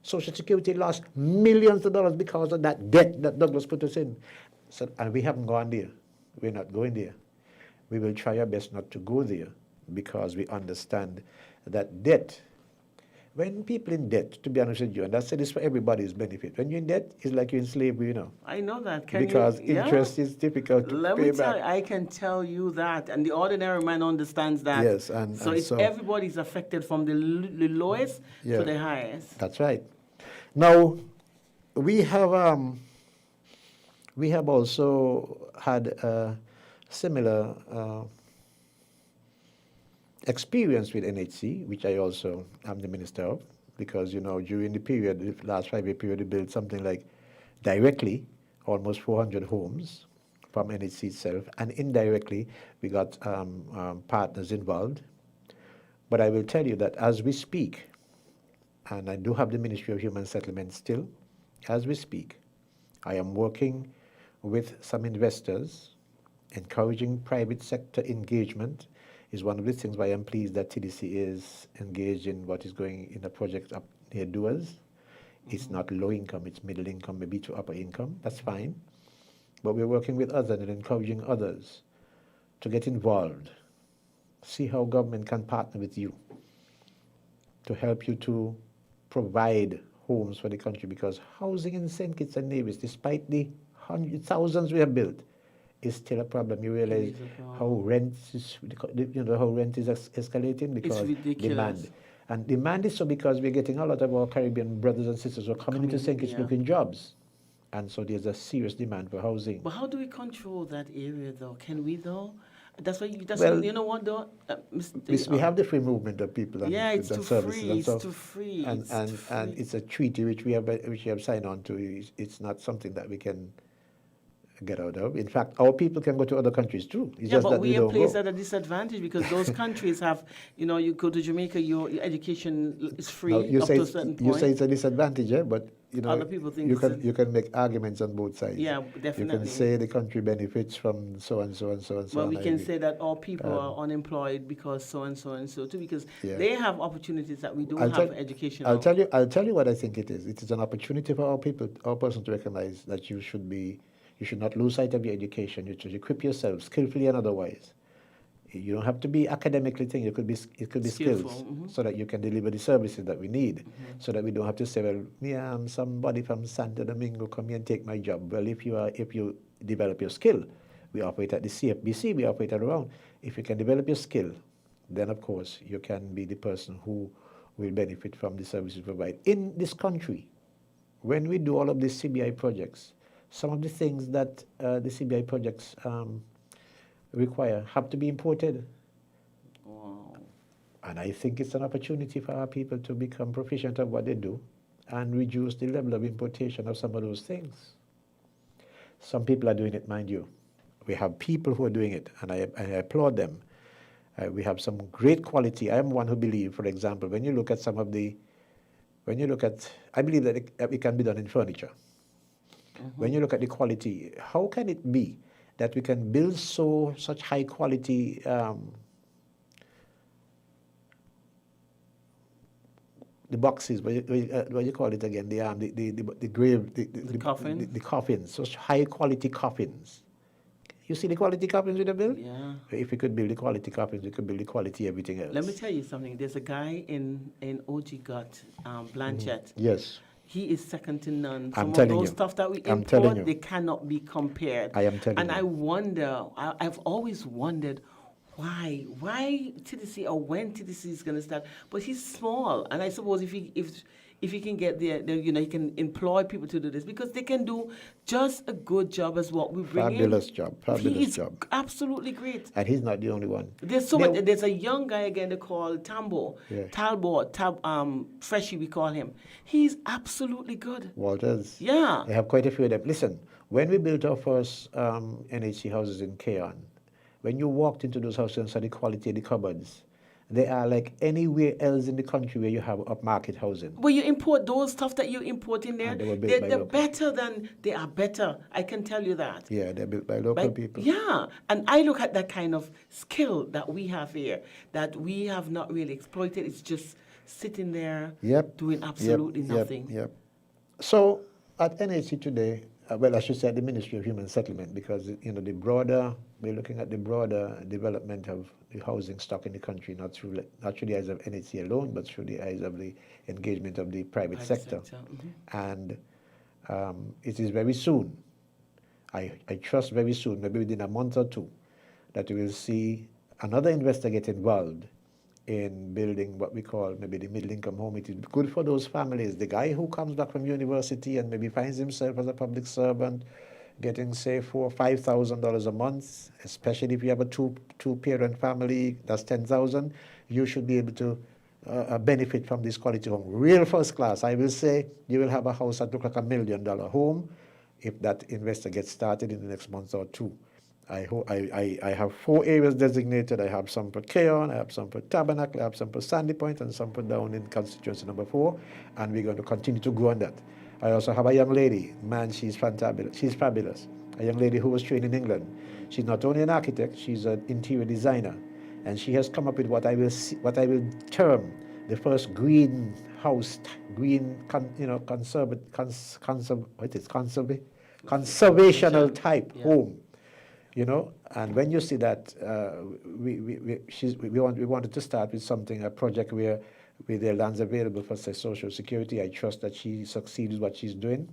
Social Security lost millions of dollars because of that debt that Douglas put us in. So, and we haven't gone there. We're not going there. We will try our best not to go there because we understand that debt, when people in debt, to be honest with you, and I say this for everybody's benefit, when you're in debt, it's like you're in slavery, I know that. because interest is difficult to Let pay me tell back. you, I can tell you that, and the ordinary man understands that. Yes, so it's everybody's affected from the lowest to the highest. That's right. Now, we have also had a similar experience with NHC, which I also am the minister of, because during the last 5-year period, we built something like directly almost 400 homes from NHC itself, and indirectly we got partners involved But I will tell you that as we speak, and I do have the Ministry of Human Settlement still, as we speak, I am working with some investors. Encouraging private sector engagement is one of the things why I'm pleased that TDC is engaged in what is going in a project up near Duas. It's not low income, it's middle income, maybe to upper income. That's fine. But we're working with others and encouraging others to get involved. See how government can partner with you to help you to provide homes for the country, because housing in St. Kitts and Nevis, despite the hundreds, thousands we have built, is still a problem. You realize how rent is, how rent is escalating because demand. And demand is so because we're getting a lot of our Caribbean brothers and sisters who are coming into St. Kitts looking jobs. And so there's a serious demand for housing. But how do we control that area, though? Can we, though? That's why you know what, though? We have the free movement of people and, it's and too services. Free, and so, it's too free. And it's a treaty which we have signed on to. It's not something that we can get out of. In fact, our people can go to other countries too. It's just but that we are placed at a disadvantage because those countries have, you go to Jamaica, your education is free up to a certain point. You say it's a disadvantage, but other people think you can make arguments on both sides. Yeah, definitely. You can say the country benefits from so and so and so and so. Well, we can say that all people are unemployed because so and so and so too, because they have opportunities that we don't have education. I'll tell you what I think it is. It is an opportunity for our person to recognize that you should not lose sight of your education. You should equip yourself skillfully and otherwise. You don't have to be academically thing. It could be skills, so that you can deliver the services that we need, so that we don't have to say, well, somebody from Santo Domingo come here and take my job. Well, if you develop your skill, we operate at the CFBC, we operate around. If you can develop your skill, then of course you can be the person who will benefit from the services provided. In this country, when we do all of these CBI projects, some of the things that the CBI projects require have to be imported. Wow. And I think it's an opportunity for our people to become proficient of what they do and reduce the level of importation of some of those things. Some people are doing it, mind you. We have people who are doing it, and I applaud them. We have some great quality. I am one who believes, for example, when you look at I believe that it can be done in furniture. When you look at the quality, how can it be that we can build such high quality the boxes, what you call it again, the grave, the coffin? The coffins, such high quality coffins. You see the quality coffins we build? Yeah. If we could build the quality coffins, we could build the quality everything else. Let me tell you something. There's a guy in OG Gut, Blanchett. Yes. He is second to none. I'm Some telling of those you. stuff that we I'm telling import, you. they cannot be compared. I am telling and you. I wonder, I've always wondered why TDC or when TDC is going to start. But he's small, and I suppose if he can get there, he can employ people to do this because they can do just a good job as what we bring Fabulous in. job. He is absolutely great. And he's not the only one. There's so much. There's a young guy again they call Tambo. Yeah. Freshie we call him. He's absolutely good. Walters. Yeah. They have quite a few of them. Listen, when we built our first NHC houses in Keon, when you walked into those houses and saw the quality of the cupboards, they are like anywhere else in the country where you have upmarket housing. But you import those stuff that you import in there, And they were built by they're local. better they are better. I can tell you that. Yeah, they're built by local people. Yeah, and I look at that kind of skill that we have here that we have not really exploited. It's just sitting there doing absolutely nothing. Yep. So at NHC today, well, I should say at the Ministry of Human Settlement, because we're looking at the broader development of the housing stock in the country, not through the eyes of NHC alone, but through the eyes of the engagement of the private sector. And it is very soon, I trust very soon, maybe within a month or two, that we will see another investor get involved in building what we call maybe the middle-income home. It is good for those families. The guy who comes back from university and maybe finds himself as a public servant getting, say, $4,000 or $5,000 a month, especially if you have a two-parent family, that's $10,000, you should be able to benefit from this quality home. Real first class. I will say you will have a house that looks like $1 million home if that investor gets started in the next month or two. I have 4 areas designated. I have some for Keon, I have some for Tabernacle, I have some for Sandy Point, and some for down in constituency number 4, and we're going to continue to grow on that. I also have a young lady, man, she's fantabulous. She's fabulous. A young lady who was trained in England. She's not only an architect, she's an interior designer, and she has come up with what I will term the first green house, conservational type home. And when you see that, we wanted to start with something, a project where with their lands available for say, Social Security. I trust that she succeeds with what she's doing,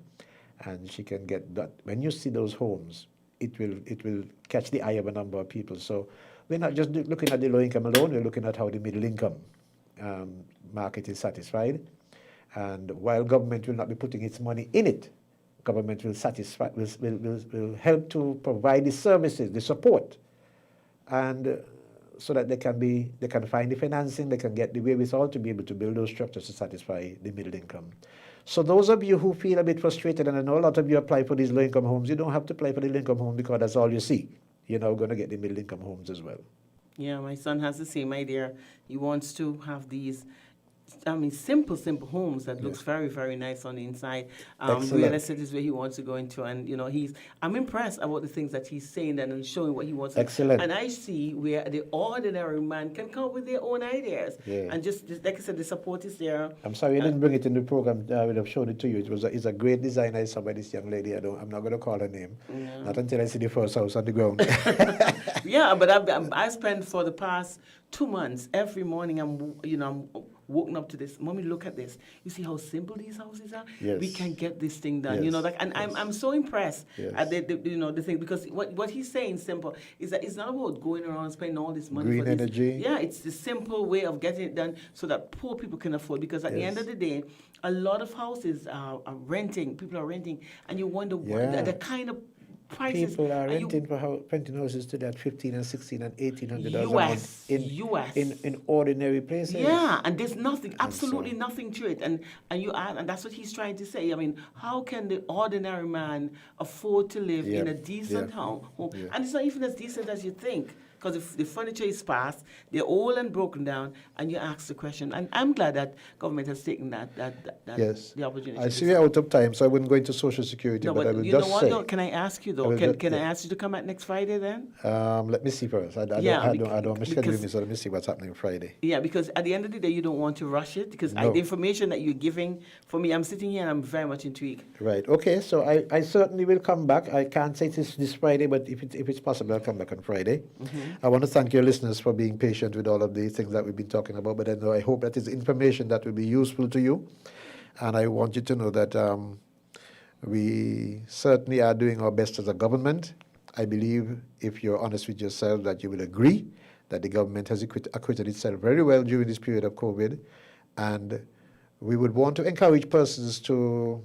and she can get that. When you see those homes, it will catch the eye of a number of people. So we're not just looking at the low income alone. We're looking at how the middle income market is satisfied, and while government will not be putting its money in it, government will satisfy, will help to provide the services, the support, and so that they can find the financing, they can get the wherewithal to be able to build those structures to satisfy the middle income. So those of you who feel a bit frustrated, and I know a lot of you apply for these low-income homes, you don't have to apply for the low-income home because that's all you see. You're now going to get the middle-income homes as well. Yeah, my son has the same idea. He wants to have these, simple homes that looks very, very nice on the inside. Real estate is where he wants to go into, and I'm impressed about the things that he's saying and showing what he wants to do. Excellent. And I see where the ordinary man can come up with their own ideas. Yeah. And just like I said, the support is there. I'm sorry you didn't bring it in the program. I would have shown it to you. It's a great design I saw by this young lady. I'm not going to call her name. Yeah. Not until I see the first house on the ground. Yeah, but I spent for the past 2 months every morning. I'm woken up to this. Mommy, look at this. You see how simple these houses are? Yes. We can get this thing done. Yes. And yes. I'm so impressed yes. at the thing, because what he's saying simple is that it's not about going around and spending all this money green for this. energy. Yeah, it's the simple way of getting it done so that poor people can afford, because at the end of the day, a lot of houses are renting. People are renting, and you wonder what the kind of prices. People are renting houses today at $1,500 and $1,600 and $1,800 a month in ordinary places. Yeah, and there's nothing, absolutely nothing to it. And that's what he's trying to say. I mean, how can the ordinary man afford to live in a decent home? Yeah. And it's not even as decent as you think. Because if the furniture is sparse, they're old and broken down, and you ask the question. And I'm glad that government has taken that the opportunity. I see we're out of time, so I wouldn't go into Social Security, but I will just say. No, can I ask you, though? Can I ask you to come back next Friday, then? Let me see first. I don't schedule me, so let me see what's happening Friday. Yeah, because at the end of the day, you don't want to rush it, because the information that you're giving, for me, I'm sitting here and I'm very much intrigued. Right, okay, so I certainly will come back. I can't say it's this Friday, but if it's possible, I'll come back on Friday. Mm-hmm. I want to thank your listeners for being patient with all of the things that we've been talking about, but I hope that is information that will be useful to you. And I want you to know that we certainly are doing our best as a government. I believe, if you're honest with yourself, that you will agree that the government has acquitted itself very well during this period of COVID. And we would want to encourage persons to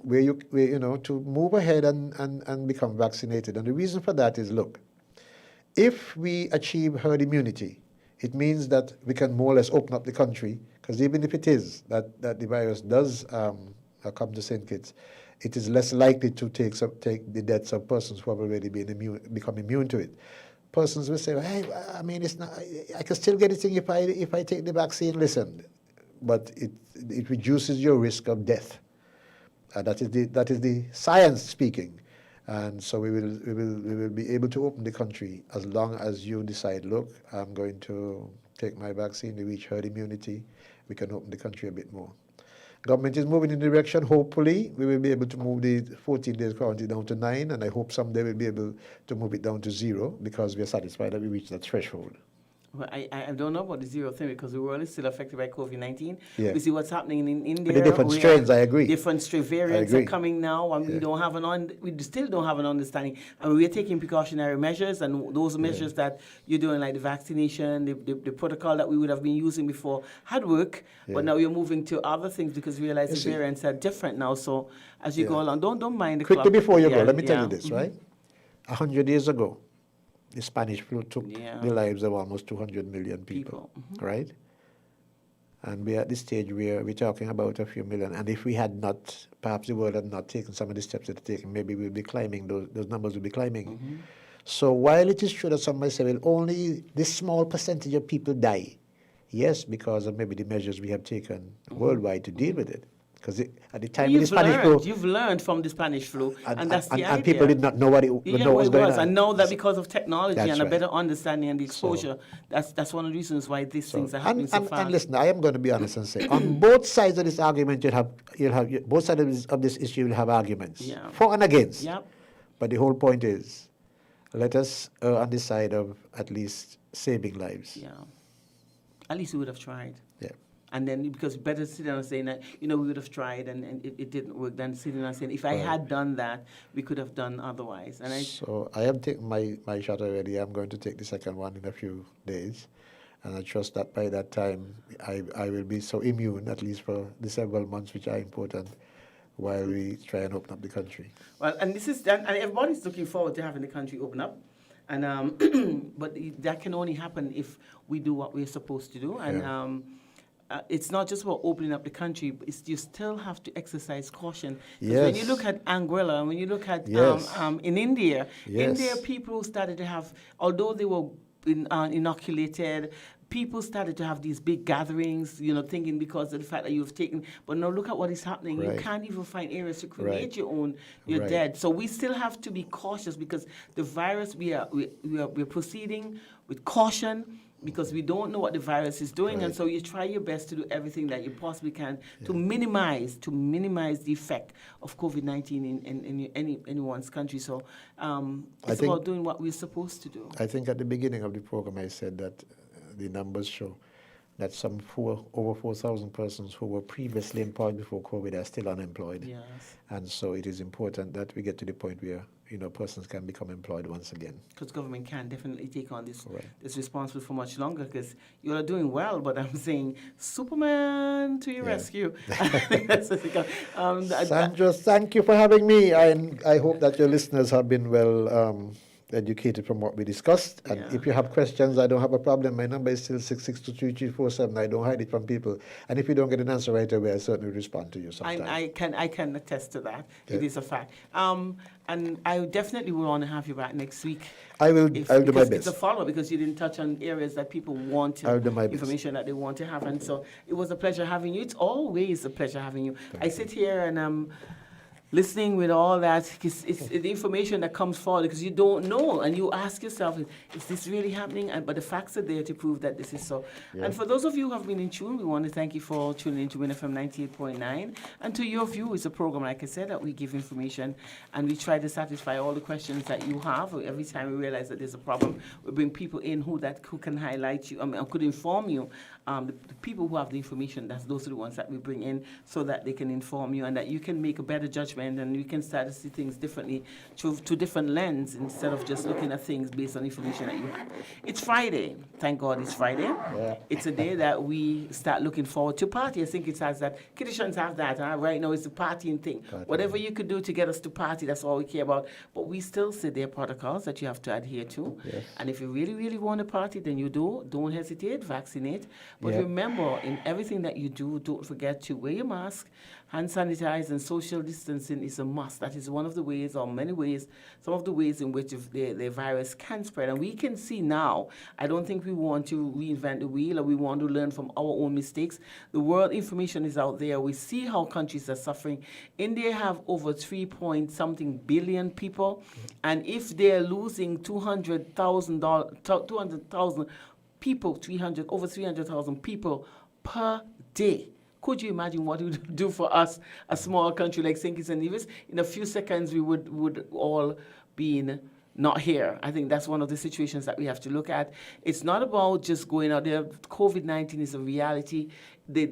to move ahead and become vaccinated. And the reason for that is, look, if we achieve herd immunity, it means that we can more or less open up the country, because even if it is that the virus does come to St. Kitts, it is less likely to take the deaths of persons who have already become immune to it. Persons will say, hey, I mean, it's not, I can still get it if I take the vaccine. Listen, but it reduces your risk of death. That is the science speaking. And so we will be able to open the country as long as you decide, look, I'm going to take my vaccine to reach herd immunity. We can open the country a bit more. Government is moving in the direction. Hopefully, we will be able to move the 14 days quarantine down to 9, and I hope someday we'll be able to move it down to 0, because we are satisfied that we reached that threshold. Well, I don't know about the 0 thing, because the world is still affected by COVID-19. Yeah. We see what's happening in India. But the different strains, I agree. Different strain variants are coming now, and we still don't have an understanding. I mean, we're taking precautionary measures, and those measures that you're doing, like the vaccination, the protocol that we would have been using before had worked, but now we're moving to other things because we realize the variants are different now. So as you go along, don't mind the quickly before you go, let me tell you this, right? 100 years ago, the Spanish flu took the lives of almost 200 million people. Right? And we're at this stage where we're talking about a few million. And if we had not, perhaps the world had not taken some of the steps that it's taken, maybe we'll be climbing, those numbers will be climbing. So while it is true that some might say, well, only this small percentage of people die, yes, because of maybe the measures we have taken worldwide to deal with it. Because at the time of the Spanish flu, You've learned from the Spanish flu, and that's the idea. and people did not know what was going on. And know that because of technology That's and a right. better understanding and the exposure, that's one of the reasons why these things are happening so fast. And listen, I am going to be honest and say, on both sides of this argument, you'll have both sides of this issue. You'll have arguments for and against. Yep. But the whole point is, let us on the side of at least saving lives. Yeah. At least we would have tried. Yeah. And then, because better sit down and saying that, we would have tried and it didn't work, than sitting down and saying, if I had done that, we could have done otherwise. And So I am taking my shot already. I'm going to take the second one in a few days. And I trust that by that time, I will be so immune, at least for the several months which are important, while we try and open up the country. Well, and everybody's looking forward to having the country open up. And but that can only happen if we do what we're supposed to do. And it's not just about opening up the country, but you still have to exercise caution. Because when you look at Anguilla, when you look at in India, people started to have, although they were inoculated, people started to have these big gatherings, thinking because of the fact that you've taken. But now look at what is happening. You can't even find areas to cremate your dead. So we still have to be cautious because the virus, we're proceeding with caution because we don't know what the virus is doing. And so you try your best to do everything that you possibly can to minimize the effect of COVID-19 in anyone's country. So it's about doing what we're supposed to do. I think at the beginning of the program I said that the numbers show that over 4,000 persons who were previously employed before COVID are still unemployed. Yes. And so it is important that we get to the point where persons can become employed once again. Because government can definitely take on this responsibility for much longer because you are doing well, but I'm saying Superman to your rescue. Sandra, thank you for having me. I hope that your listeners have been well educated from what we discussed. And if you have questions, I don't have a problem. My number is still 6623347. I don't hide it from people. And if you don't get an answer right away, I certainly respond to you sometime. I can attest to that. It is a fact. And I definitely will want to have you back next week. I'll do my best. It's a follow-up because you didn't touch on areas that people want information that they want to have. And so it was a pleasure having you. It's always a pleasure having you. I sit here and listening with all that, it's the information that comes forward because you don't know, and you ask yourself, is this really happening? But the facts are there to prove that this is so. Yeah. And for those of you who have been in tune, we want to thank you for tuning in to Win FM 98.9. And to your view, it's a program, like I said, that we give information, and we try to satisfy all the questions that you have. Every time we realize that there's a problem, we bring people in who can highlight you, could inform you. The people who have the information, those are the ones that we bring in so that they can inform you and that you can make a better judgment and you can start to see things differently to different lens instead of just looking at things based on information that you have. It's Friday. Thank God it's Friday. Yeah. It's a day that we start looking forward to party. I think it has that. Kitty have that. Right now it's the partying thing. Whatever you could do to get us to party, that's all we care about. But we still say there are protocols that you have to adhere to. Yes. And if you really, really want to party, then you do. Don't hesitate. Vaccinate. But remember, in everything that you do, don't forget to wear your mask, hand sanitize, and social distancing is a must. That is one of the ways, or many ways, some of the ways in which the virus can spread. And we can see now, I don't think we want to reinvent the wheel or we want to learn from our own mistakes. The world information is out there. We see how countries are suffering. India have over 3-point-something billion people. And if they're losing 200,000 people, over 300,000 people per day. Could you imagine what it would do for us, a small country like St. Kitts and Nevis? In a few seconds, we would all be not here. I think that's one of the situations that we have to look at. It's not about just going out there. COVID-19 is a reality. The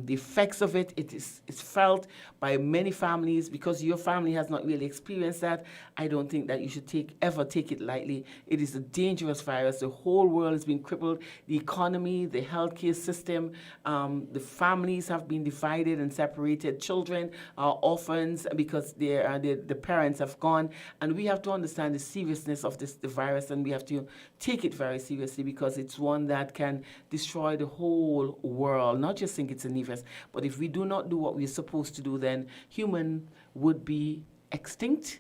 effects of it's felt by many families. Because your family has not really experienced that, I don't think that you should ever take it lightly. It is a dangerous virus. The whole world has been crippled. The economy, the healthcare system, the families have been divided and separated. Children are orphans because the parents have gone. And we have to understand the seriousness of the virus, and we have to take it very seriously because it's one that can destroy the whole world, not just St. Kitts and Nevis. But if we do not do what we're supposed to do, then human would be extinct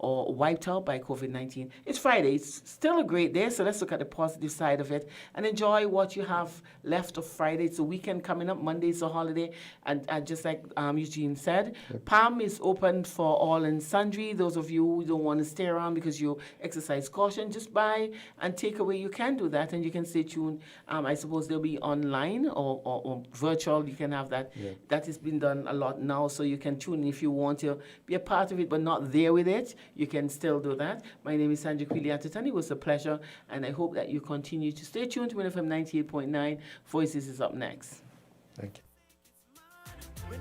or wiped out by COVID-19. It's Friday. It's still a great day, so let's look at the positive side of it and enjoy what you have left of Friday. It's a weekend coming up. Monday's a holiday, and just like Eugene said, Palm is open for all and sundry. Those of you who don't want to stay around because you exercise caution, just buy and take away. You can do that, and you can stay tuned. I suppose they'll be online or virtual. You can have that. Yeah. That has been done a lot now, so you can tune in if you want to be a part of it, but not there with it. You can still do that. My name is Sandra Queeley. It was a pleasure, and I hope that you continue to stay tuned to FM 98.9. Voices is up next. Thank you.